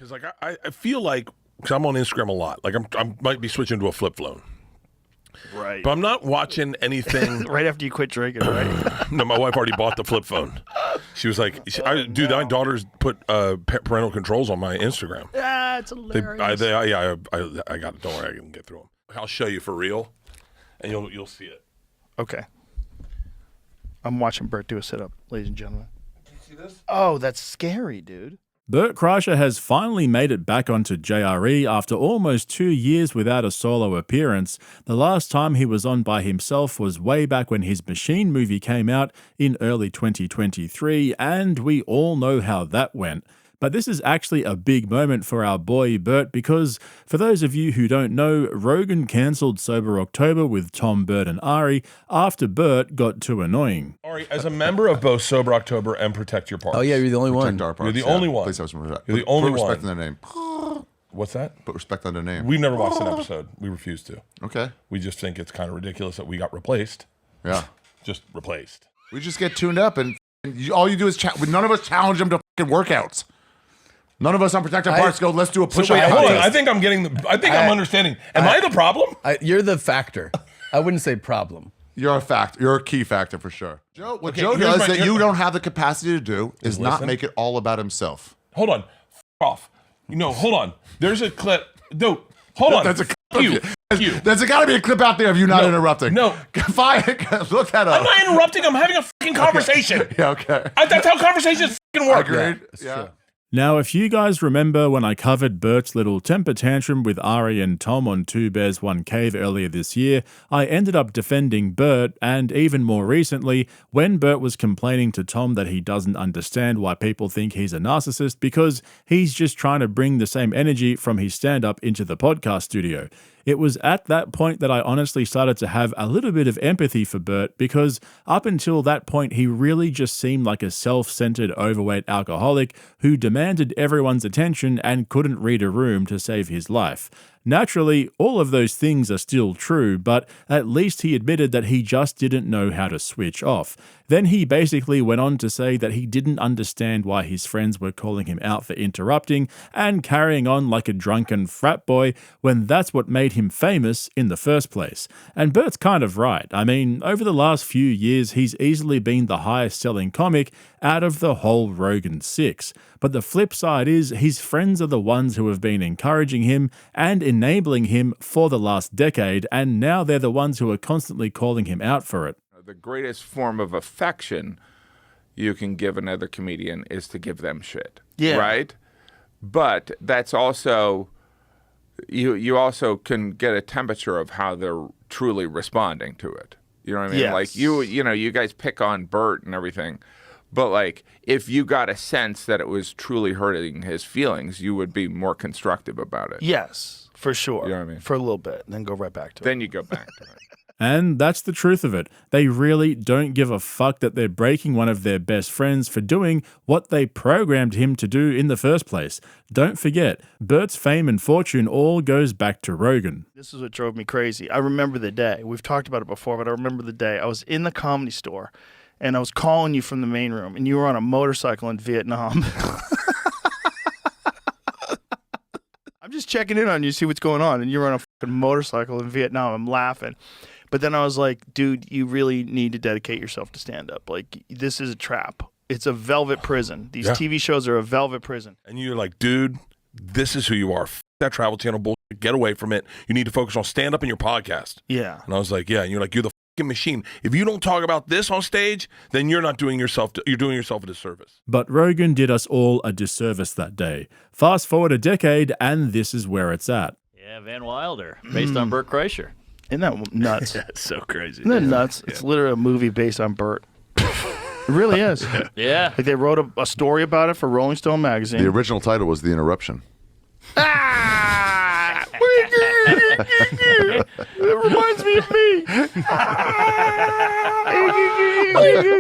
Because like I feel like, because I'm on Instagram a lot, like I might be switching to a flip phone. Right. But I'm not watching anything. Right after you quit drinking, right? No, my wife already bought the flip phone. She was like, dude, my daughters put parental controls on my Instagram. Ah, it's hilarious. I got it. Don't worry, I can get through them. I'll show you for real, and you'll see it. Okay. I'm watching Bert do a sit-up, ladies and gentlemen. Did you see this? Oh, that's scary, dude. Bert Kreischer has finally made it back onto JRE after almost 2 years without a solo appearance. The last time he was on by himself was way back when his Machine movie came out in early 2023, and we all know how that went. But this is actually a big moment for our boy Bert because, for those of you who don't know, Rogan cancelled Sober October with Tom, Bert and Ari after Bert got too annoying. Ari, as a member of both Sober October and Protect Your Parts. Oh yeah, you're the only one. You're the only one. Please have some respect. You're the only Put one. respect on their name. What's that? Put respect on their name. We've never watched an episode. We refuse to. Okay. We just think it's kind of ridiculous that we got replaced. Yeah. Just replaced. We just get tuned up and all you do is chat. None of us challenge them to fucking workouts. None of us on Protected Parts go, let's do a push-up. Hold on. I think I'm I'm understanding. Am I the problem? You're the factor. I wouldn't say problem. You're a fact. You're a key factor for sure. Joe, what Joe does that you don't have the capacity to do is not make it all about himself. Hold on. Off. Hold on. There's a clip. Dude, hold on. That's a clip. There's got to be a clip out there of you not interrupting. No. Look that up. I'm not interrupting. I'm having a fucking conversation. Yeah, okay. That's how conversations fucking work. Agreed. Yeah. Now, if you guys remember when I covered Bert's little temper tantrum with Ari and Tom on Two Bears, One Cave earlier this year, I ended up defending Bert, and even more recently, when Bert was complaining to Tom that he doesn't understand why people think he's a narcissist because he's just trying to bring the same energy from his stand-up into the podcast studio. It was at that point that I honestly started to have a little bit of empathy for Bert because up until that point, he really just seemed like a self-centered, overweight alcoholic who demanded everyone's attention and couldn't read a room to save his life. Naturally, all of those things are still true, but at least he admitted that he just didn't know how to switch off. Then he basically went on to say that he didn't understand why his friends were calling him out for interrupting and carrying on like a drunken frat boy when that's what made him famous in the first place. And Bert's kind of right. I mean, over the last few years, he's easily been the highest selling comic out of the whole Rogan 6. But the flip side is his friends are the ones who have been encouraging him and enabling him for the last decade, and now they're the ones who are constantly calling him out for it. The greatest form of affection you can give another comedian is to give them shit. Yeah. Right? But that's also, you also can get a temperature of how they're truly responding to it. You know what I mean? Yes. Like you guys pick on Bert and everything. But like, if you got a sense that it was truly hurting his feelings, you would be more constructive about it. Yes, for sure. You know what I mean? For a little bit, and then go right back to it. Then you go back to it. And that's the truth of it. They really don't give a fuck that they're breaking one of their best friends for doing what they programmed him to do in the first place. Don't forget, Bert's fame and fortune all goes back to Rogan. This is what drove me crazy. I remember the day. We've talked about it before, but I remember the day. I was in the Comedy Store, and I was calling you from the main room, and you were on a motorcycle in Vietnam. I'm just checking in on you, see what's going on, and you're on a fucking motorcycle in Vietnam. I'm laughing. But then I was like, dude, you really need to dedicate yourself to stand-up. Like, this is a trap. It's a velvet prison. These TV shows are a velvet prison. And you're like, dude, this is who you are. That Travel Channel bullshit. Get away from it. You need to focus on stand-up and your podcast. Yeah. And I was like, yeah. And you're like, you're the fucking machine. If you don't talk about this on stage, then you're not doing yourself. You're doing yourself a disservice. But Rogan did us all a disservice that day. Fast forward a decade, and this is where it's at. Yeah, Van Wilder, based on Bert Kreischer. Isn't that nuts? That's so crazy. Isn't that nuts? Yeah. It's literally a movie based on Bert. It really is. Yeah. Like they wrote a story about it for Rolling Stone magazine. The original title was The Interruption. Ah! It reminds me of me. Wait.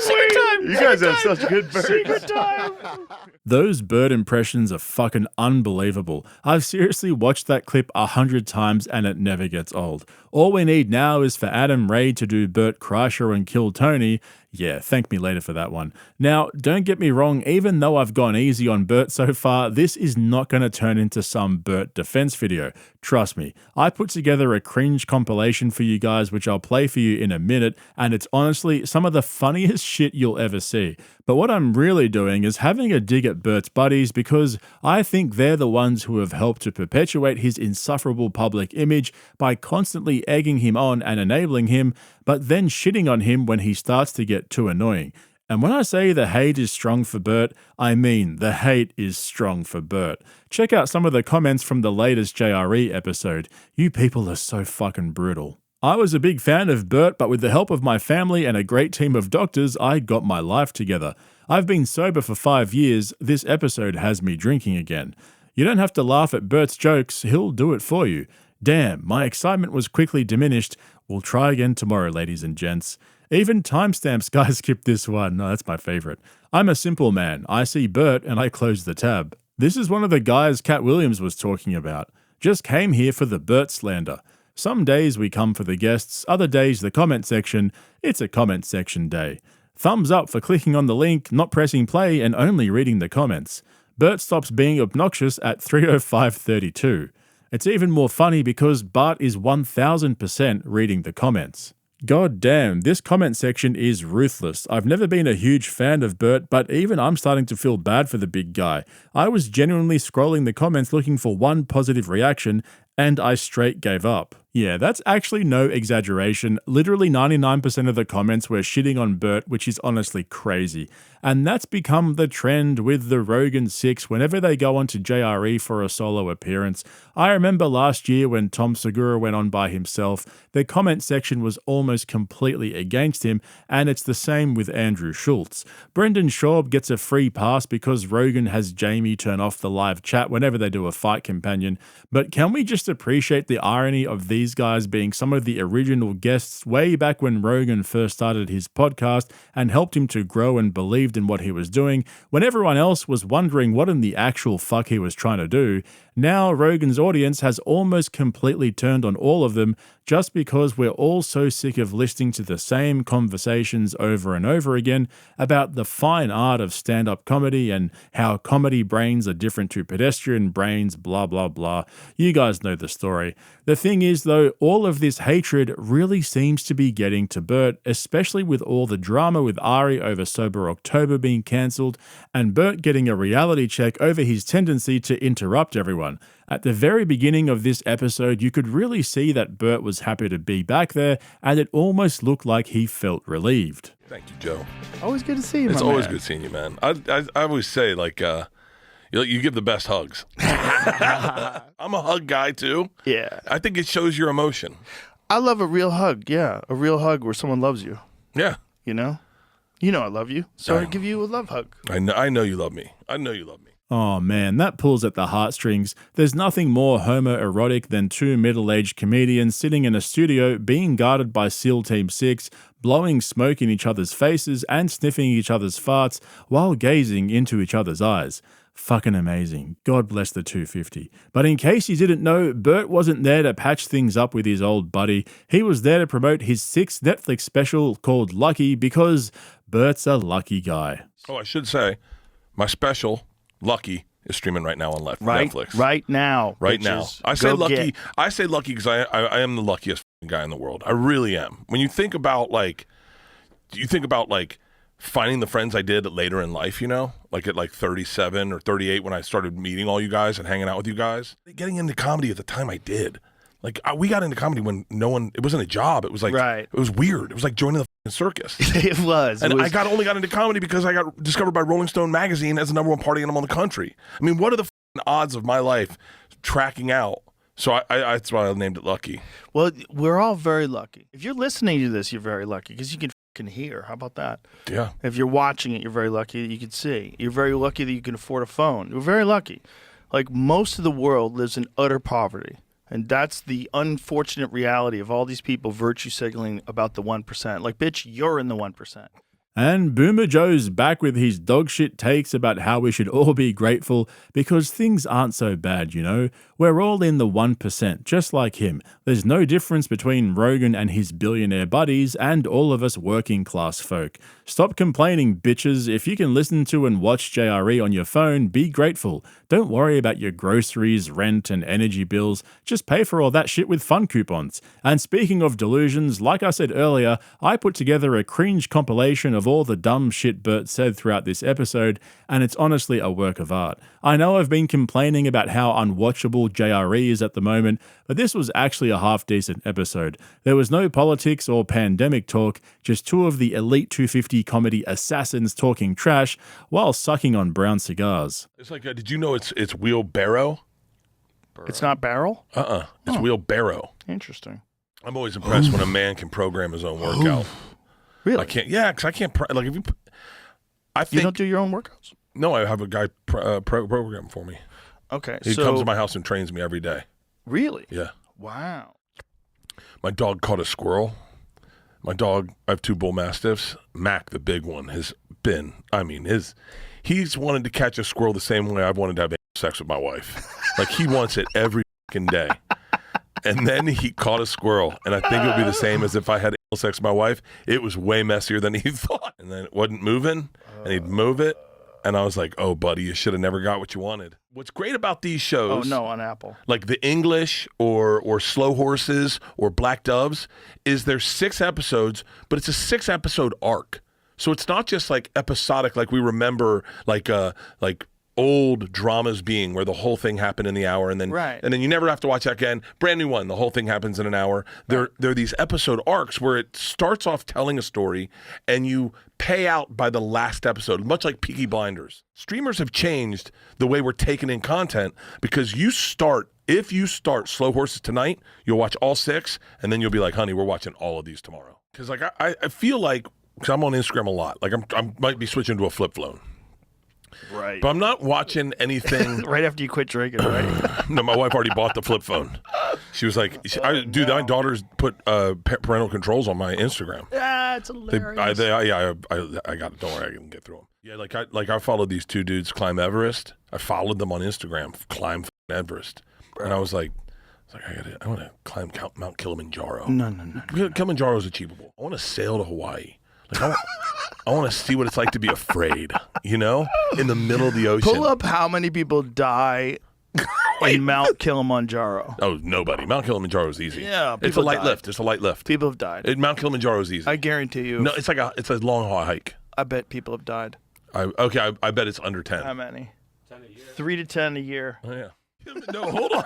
Secret time. You guys have such good birds. Secret time. Those Bert impressions are fucking unbelievable. I've seriously watched that clip 100 times and it never gets old. All we need now is for Adam Ray to do Bert Kreischer and Kill Tony, Yeah, thank me later for that one. Now, don't get me wrong, even though I've gone easy on Bert so far, this is not going to turn into some Bert defense video. Trust me, I put together a cringe compilation for you guys, which I'll play for you in a minute, and it's honestly some of the funniest shit you'll ever see. But what I'm really doing is having a dig at Bert's buddies because I think they're the ones who have helped to perpetuate his insufferable public image by constantly egging him on and enabling him, but then shitting on him when he starts to get too annoying. And when I say the hate is strong for Bert, I mean the hate is strong for Bert. Check out some of the comments from the latest JRE episode. You people are so fucking brutal. I was a big fan of Bert, but with the help of my family and a great team of doctors, I got my life together. I've been sober for 5 years. This episode has me drinking again. You don't have to laugh at Bert's jokes. He'll do it for you. Damn, my excitement was quickly diminished. We'll try again tomorrow, ladies and gents. Even timestamps guys skip this one. No, that's my favorite. I'm a simple man. I see Bert and I close the tab. This is one of the guys Cat Williams was talking about. Just came here for the Bert slander. Some days we come for the guests, other days the comment section. It's a comment section day. Thumbs up for clicking on the link, not pressing play, and only reading the comments. Bert stops being obnoxious at 3:05:32. It's even more funny because Bart is 1000% reading the comments. God damn, this comment section is ruthless. I've never been a huge fan of Bert, but even I'm starting to feel bad for the big guy. I was genuinely scrolling the comments looking for one positive reaction, and I straight gave up. Yeah, that's actually no exaggeration. Literally 99% of the comments were shitting on Bert, which is honestly crazy. And that's become the trend with the Rogan 6 whenever they go onto JRE for a solo appearance. I remember last year when Tom Segura went on by himself, the comment section was almost completely against him, and it's the same with Andrew Schultz. Brendan Schaub gets a free pass because Rogan has Jamie turn off the live chat whenever they do a fight companion. But can we just appreciate the irony of these guys being some of the original guests way back when Rogan first started his podcast and helped him to grow and believed in what he was doing, when everyone else was wondering what in the actual fuck he was trying to do? Now Rogan's audience has almost completely turned on all of them just because we're all so sick of listening to the same conversations over and over again about the fine art of stand-up comedy and how comedy brains are different to pedestrian brains, blah, blah, blah. You guys know the story. The thing is, though, all of this hatred really seems to be getting to Bert, especially with all the drama with Ari over Sober October being cancelled, and Bert getting a reality check over his tendency to interrupt everyone. At the very beginning of this episode, you could really see that Bert was happy to be back there, and it almost looked like he felt relieved. Thank you, Joe. Always good to see you, It's my always man. good seeing you, man. I always say, like, you give the best hugs. I'm a hug guy, too. Yeah. I think it shows your emotion. I love a real hug, yeah. A real hug where someone loves you, Yeah. you know? You know I love you, so I Yeah. give you a love hug. I know you love me. I know you love me. Oh man, that pulls at the heartstrings. There's nothing more homoerotic than two middle-aged comedians sitting in a studio being guarded by SEAL Team 6, blowing smoke in each other's faces and sniffing each other's farts while gazing into each other's eyes. Fucking amazing. God bless the 250. But in case you didn't know, Bert wasn't there to patch things up with his old buddy. He was there to promote his 6th Netflix special called Lucky because Bert's a lucky guy. Oh, I should say, my special, Lucky, is streaming right now on Netflix. Right now. Right now. bitches. I say Go lucky. get- I say lucky because I am the luckiest guy in the world. I really am. When you think about like finding the friends I did later in life, you know, like at like 37 or 38 when I started meeting all you guys and hanging out with you guys, getting into comedy at the time I did. Like we got into comedy when it wasn't a job. It was like, Right. It was weird. It was like joining the fucking circus. It was. And it was I only got into comedy because I got discovered by Rolling Stone magazine as the #1 party animal in the country. I mean, what are the odds of my life tracking out? So I that's why I named it Lucky. Well, we're all very lucky. If you're listening to this, you're very lucky because you can hear. How about that? Yeah. If you're watching it, you're very lucky that you can see. You're very lucky that you can afford a phone. You're very lucky. Like most of the world lives in utter poverty. And that's the unfortunate reality of all these people virtue signaling about the 1%. Like, bitch, you're in the 1%. And Boomer Joe's back with his dogshit takes about how we should all be grateful because things aren't so bad, you know? We're all in the 1%, just like him. There's no difference between Rogan and his billionaire buddies and all of us working class folk. Stop complaining, bitches. If you can listen to and watch JRE on your phone, be grateful. Don't worry about your groceries, rent, and energy bills. Just pay for all that shit with fun coupons. And speaking of delusions, like I said earlier, I put together a cringe compilation of all the dumb shit Bert said throughout this episode, and it's honestly a work of art. I know I've been complaining about how unwatchable JRE is at the moment, but this was actually a half-decent episode. There was no politics or pandemic talk, just two of the elite 250 comedy assassins talking trash while sucking on brown cigars. It's like, did you know it's wheelbarrow? It's not barrel? It's wheelbarrow. Interesting. I'm always impressed when a man can program his own workout. Really? I can't. Yeah, because I can't. Like if you, I think You don't do your own workouts? no. I have a guy program for me. Okay. He so, comes to my house and trains me every day. Really? Yeah. Wow. My dog caught a squirrel. My dog. I have two bull mastiffs. Mac, the big one, has been. I mean, he's wanted to catch a squirrel the same way I've wanted to have sex with my wife. Like he wants it every fucking day. And then he caught a squirrel, and I think it would be the same as if I had sex with my wife. It was way messier than he thought. And then it wasn't moving, and he'd move it, and I was like, oh, buddy, you should have never got what you wanted. What's great about these shows, Oh, no, on Apple. like The English or Slow Horses or Black Doves, is there's 6 episodes, but it's a 6-episode arc. So it's not just like episodic like we remember like old dramas being where the whole thing happened in the hour and then you never have to watch that again. Brand new one, the whole thing happens in an hour. There are these episode arcs where it starts off telling a story and you pay out by the last episode, much like Peaky Blinders. Streamers have changed the way we're taking in content because if you start Slow Horses tonight, you'll watch all 6 and then you'll be like, honey, we're watching all of these tomorrow. Because like I feel like, because I'm on Instagram a lot, like I might be switching to a flip phone. Right. But I'm not watching anything. Right after you quit drinking, right? No, my wife already bought the flip phone. She was like, dude, my daughters put parental controls on my Instagram. Yeah, it's hilarious. I got it. Don't worry, I can get through them. Yeah, like I followed these 2 dudes climb Everest. I followed them on Instagram, climb Everest. And I was like, I want to climb Mount Kilimanjaro. No. Kilimanjaro is achievable. I want to sail to Hawaii. Like I want to see what it's like to be afraid, you know, in the middle of the ocean. Pull up how many people die in Mount Kilimanjaro. Oh, nobody. Mount Kilimanjaro is easy. Yeah, it's a light lift. It's a light lift. People have died. Mount Kilimanjaro is easy. I guarantee you. No, it's a long haul hike. I bet people have died. I bet it's under 10. How many? 3 to 10 a year. Oh yeah. No, hold on.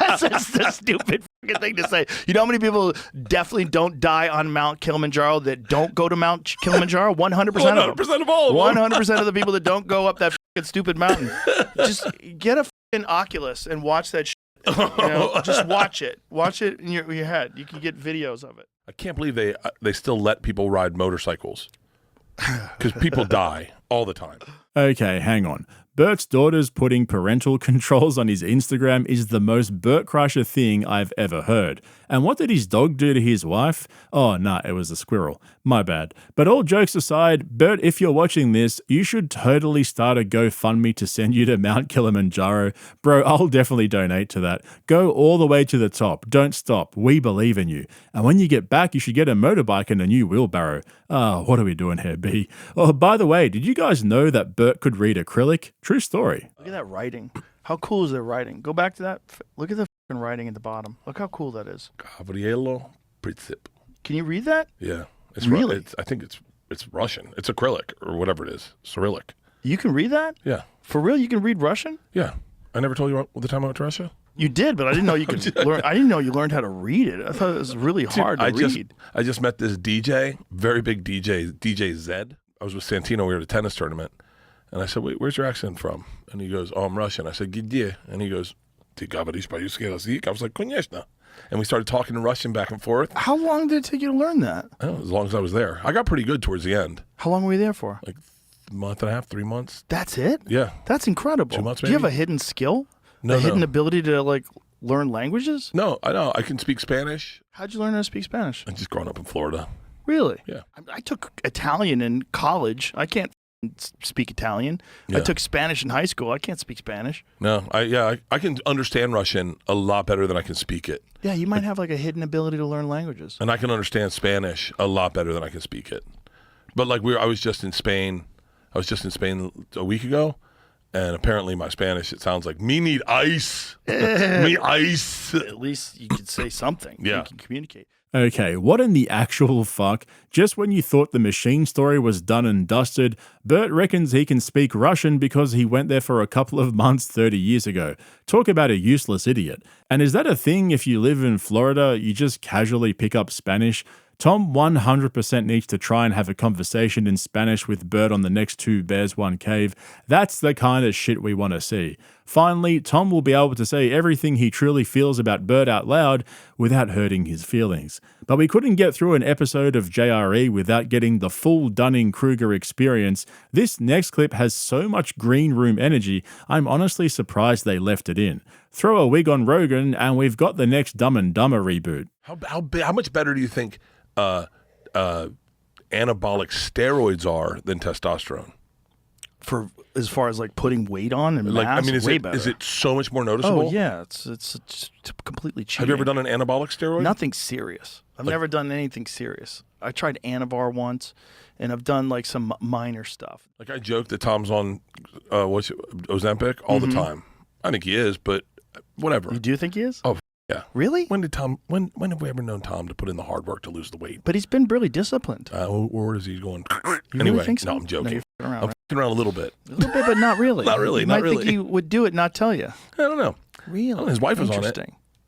That's a stupid fucking thing to say. You know how many people definitely don't die on Mount Kilimanjaro that don't go to Mount Kilimanjaro? 100% of them. 100% of all of them. 100% of the people that don't go up that fucking stupid mountain. Just get a fucking Oculus and watch that shit. You know, just watch it. Watch it in your head. You can get videos of it. I can't believe they still let people ride motorcycles because people die all the time. Okay, hang on. Bert's daughter's putting parental controls on his Instagram is the most Bert Kreischer thing I've ever heard. And what did his dog do to his wife? Oh, nah, it was a squirrel. My bad. But all jokes aside, Bert, if you're watching this, you should totally start a GoFundMe to send you to Mount Kilimanjaro. Bro, I'll definitely donate to that. Go all the way to the top. Don't stop. We believe in you. And when you get back, you should get a motorbike and a new wheelbarrow. What are we doing here, B? Oh, by the way, did you guys know that Bert could read acrylic? True story. Look at that writing. How cool is their writing? Go back to that. Look at the fucking writing at the bottom. Look how cool that is. Gabrielo Princip. Can you read that? Yeah. It's really? I think it's Russian. It's acrylic or whatever it is. Cyrillic. You can read that? Yeah. For real? You can read Russian? Yeah. I never told you the time I went to Russia? You did, but I didn't know you could learn. I didn't know you learned how to read it. I thought it was really hard to read. I just met this DJ, very big DJ Zed. I was with Santino. We were at a tennis tournament. And I said, wait, where's your accent from? And he goes, oh, I'm Russian. I said, Gdzie. And he goes, Ty говоришь по-русски язык? I was like, конечно. And we started talking in Russian back and forth. How long did it take you to learn that? I don't know, as long as I was there. I got pretty good towards the end. How long were you there for? Like a month and a half, 3 months. That's it? Yeah. That's incredible. 2 months, Do you have maybe? a hidden skill? No, a hidden ability to like learn languages? No, I know. I can speak Spanish. How'd you learn how to speak Spanish? I just growing up in Florida. Really? Yeah. I took Italian in college. I can't speak Italian. Yeah. I took Spanish in high school. I can't speak Spanish. No, I can understand Russian a lot better than I can speak it. Yeah, you might have like a hidden ability to learn languages. And I can understand Spanish a lot better than I can speak it. But like I was just in Spain. I was just in Spain a week ago, and apparently my Spanish, it sounds like me need ice. Me ice. At least you could say something. Yeah. You can communicate. Okay, what in the actual fuck? Just when you thought the machine story was done and dusted, Bert reckons he can speak Russian because he went there for a couple of months 30 years ago. Talk about a useless idiot. And is that a thing if you live in Florida, you just casually pick up Spanish? Tom 100% needs to try and have a conversation in Spanish with Bert on the next Two Bears, One Cave. That's the kind of shit we want to see. Finally, Tom will be able to say everything he truly feels about Bert out loud without hurting his feelings. But we couldn't get through an episode of JRE without getting the full Dunning-Kruger experience. This next clip has so much green room energy, I'm honestly surprised they left it in. Throw a wig on Rogan and we've got the next Dumb and Dumber reboot. How much better do you think anabolic steroids are than testosterone? For as far as like putting weight on and mass, way better. Is it so much more noticeable? Oh yeah, it's completely cheating. Have you ever done an anabolic steroid? Nothing serious. I've never done anything serious. I tried Anavar once, and I've done like some minor stuff. Like I joke that Tom's on Ozempic all the time. I think he is, but whatever. You do think he is? Oh yeah. Really? When have we ever known Tom to put in the hard work to lose the weight? But he's been really disciplined. Where is he going? You Anyway, really think so? no, I'm joking. No, you're f***ing around. I'm f***ing around a little bit. A little bit, but not really. Not really, You not might really. think he would do it, and not tell you. I don't know. Really? Oh, his wife was on it.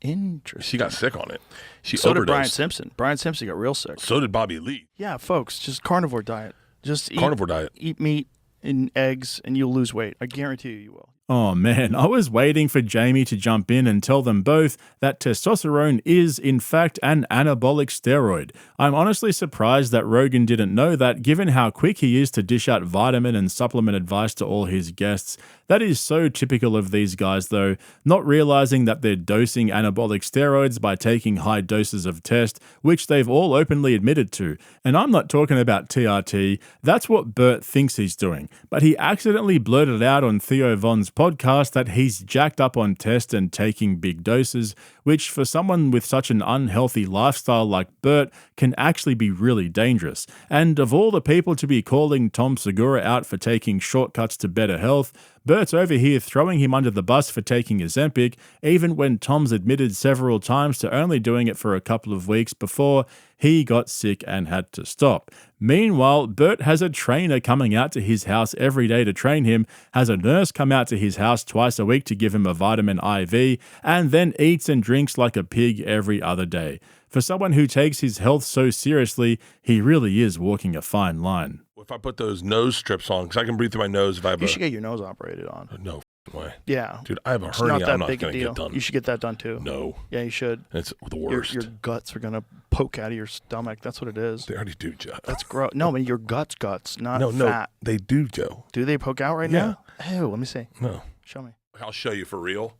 Interesting. She got sick on it. She So did overdosed. Brian Simpson. Brian Simpson got real sick. So did Bobby Lee. Yeah, folks, just carnivore diet. Just Carnivore diet. Eat meat and eggs, and you'll lose weight. I guarantee you will. Oh man, I was waiting for Jamie to jump in and tell them both that testosterone is, in fact, an anabolic steroid. I'm honestly surprised that Rogan didn't know that, given how quick he is to dish out vitamin and supplement advice to all his guests. That is so typical of these guys, though, not realizing that they're dosing anabolic steroids by taking high doses of test, which they've all openly admitted to. And I'm not talking about TRT, that's what Bert thinks he's doing. But he accidentally blurted out on Theo Von's podcast that he's jacked up on test and taking big doses, which for someone with such an unhealthy lifestyle like Bert can actually be really dangerous. And of all the people to be calling Tom Segura out for taking shortcuts to better health, Bert's over here throwing him under the bus for taking Ozempic, even when Tom's admitted several times to only doing it for a couple of weeks before he got sick and had to stop. Meanwhile, Bert has a trainer coming out to his house every day to train him, has a nurse come out to his house twice a week to give him a vitamin IV, and then eats and drinks like a pig every other day. For someone who takes his health so seriously, he really is walking a fine line. If I put those nose strips on, because I can breathe through my nose if I have You should get your nose operated on. No f***ing way. Yeah. Dude, I have a It's hernia not that I'm not big a going to deal. get done. You should get that done too. No. Yeah, you should. It's the worst. Your guts are gonna poke out of your stomach. That's what it is. They already do, Joe. That's gross. No, I mean your guts, not No, fat. they do, Joe. Do they poke out right Yeah. now? Ew, let me see. No. Show me. I'll show you for real,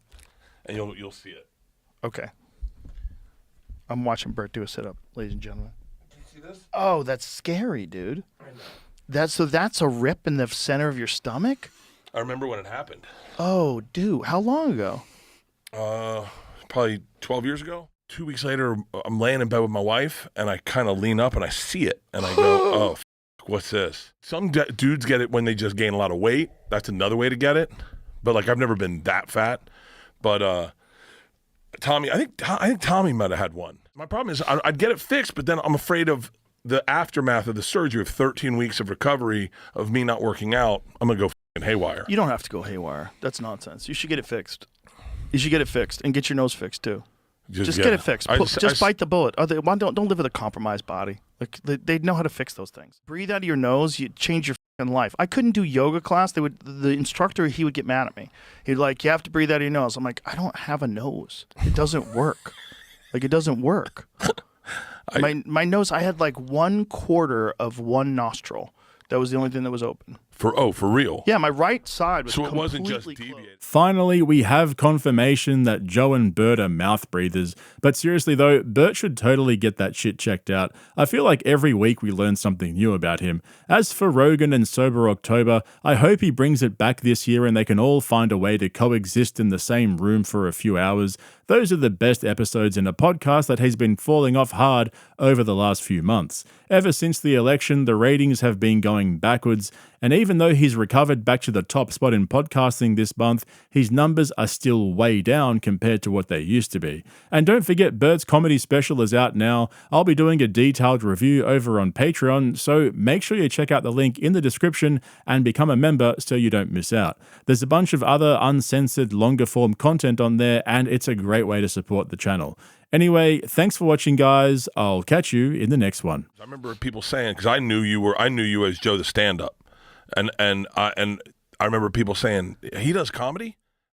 and you'll see it. Okay. I'm watching Bert do a sit-up, ladies and gentlemen. Did you see this? Oh, that's scary, dude. I know. That's a rip in the center of your stomach? I remember when it happened. Oh, dude. How long ago? Probably 12 years ago. 2 weeks later, I'm laying in bed with my wife, and I kind of lean up and I see it, and I go, "Oh, what's this?" Some dudes get it when they just gain a lot of weight. That's another way to get it. But like, I've never been that fat. But Tommy, I think Tommy might have had one. My problem is I'd get it fixed, but then I'm afraid of the aftermath of the surgery of 13 weeks of recovery of me not working out. I'm gonna go f***ing haywire. You don't have to go haywire. That's nonsense. You should get it fixed. You should get it fixed and get your nose fixed too. Just get it fixed. Just bite the bullet. Don't live with a compromised body. Like they know how to fix those things. Breathe out of your nose. You change your f***ing life. I couldn't do yoga class. The instructor, he would get mad at me. He'd like, you have to breathe out of your nose. I'm like, I don't have a nose. It doesn't work. Like it doesn't work. My nose, I had like 1/4 of one nostril. That was the only thing that was open. For real? Yeah, my right side was So it wasn't just completely deviated. closed. Finally, we have confirmation that Joe and Bert are mouth breathers. But seriously though, Bert should totally get that shit checked out. I feel like every week we learn something new about him. As for Rogan and Sober October, I hope he brings it back this year and they can all find a way to coexist in the same room for a few hours. Those are the best episodes in a podcast that has been falling off hard over the last few months. Ever since the election, the ratings have been going backwards, and even though he's recovered back to the top spot in podcasting this month, his numbers are still way down compared to what they used to be. And don't forget, Bert's comedy special is out now. I'll be doing a detailed review over on Patreon, so make sure you check out the link in the description and become a member so you don't miss out. There's a bunch of other uncensored, longer form content on there, and it's a great way to support the channel. Anyway, thanks for watching, guys. I'll catch you in the next one. I remember people saying, because I knew you as Joe the stand-up, and I remember people saying he does comedy.